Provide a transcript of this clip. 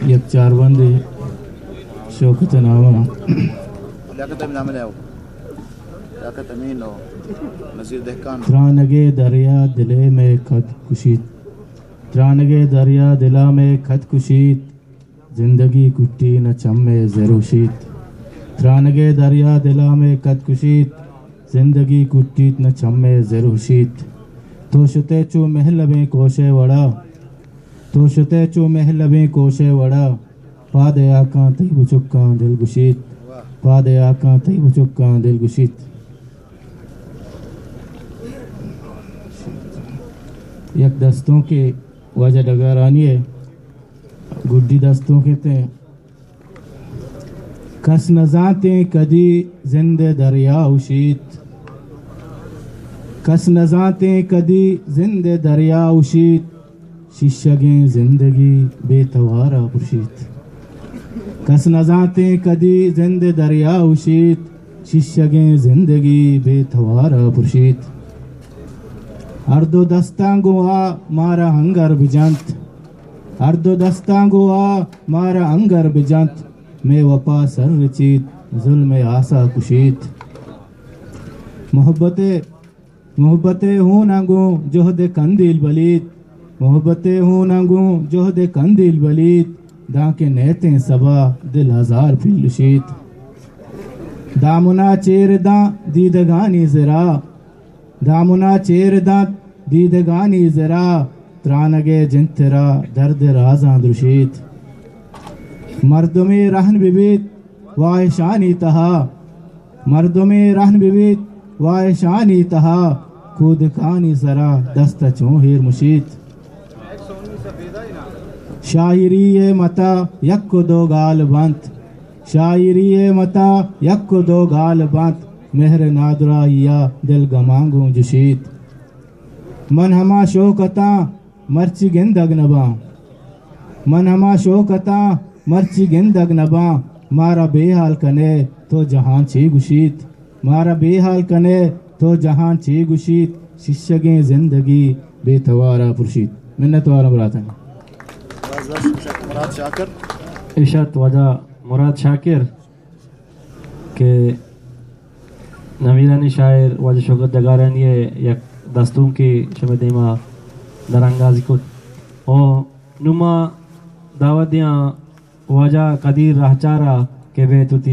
یک چاربند شوکت نامہ لیاقت امین عامل ہے لیاقت امین و نذیر دہقان. ترانگے دریا دلے میں خط کشید، ترانگے دریا دلا میں خط کشید، زندگی کٹی نہ چمے زروشید. ترانگے دریا دلا میں خط کشید، زندگی کٹی نہ چمے زروشید. تو شتے چو محلبیں کوشے وڑا، تو شتے چو محلبیں کوشے وڑا، پادے آکاں تی بچکاں دل گشید، پادے آکاں تی بچکاں دل گشید. یک دستوں کے وجہ ڈگارانی ہے، گڈی دستوں کے تیں کس نزانتے کدی زندے دریا اشید، کس نزانتے کدی زندے دریا اشید، ششگیں زندگی بے توارا پرشید. کس نزانتے کدی زندے دریا اشید، ششگیں زندگی بے توارا پرشید. اردو دستاں گوا مارا ہنگر بجنت، اردو دستاں گوا مارا ہنگر بجنت، میں وپا سر رچیت ظلم آسا کشید. محبتیں ہوں نگوں جہد کندیل بلید، محبتیں ہوں نگوں جہد کندیل بلید، داں کے نیتیں صبا دل ہزار پھلشید. دامنا چیر داں دیدگانی زرا، دامنا چیر داں دیدگانی زرا، ترانگے جنترا درد رازاں درشید. مردمی رہن ببیت واحشانی تہا، مردمی رہن ببیت واحشانی تہا، کودکانی سرا دست چون ہیر مشید. شاعری متا یک کو دو گال بنت، شاعری متا یک کو دو گال بنت، مہر نادرائیا دل گمانگوں جشید. من ہما شوکتاں مرچی گندگ نباں، من ہما شوکتاں مرچی گندگ نباں، مارا بے حال کنے تو جہان چی گشید، مارا بے حال کنے تو جہان چی گشید، ششگیں زندگی بے توارا پرشید. منت وارا براتن مراد شاکر اشارت وجہ مراد شاکر کہ نویرانی شاعر وجہ شوکت دگارانی یک دستوں کی شمع دیما درانگازی کت او نما دعوت دیاں وجہ قدیر رہ چارا کہ بے تو تی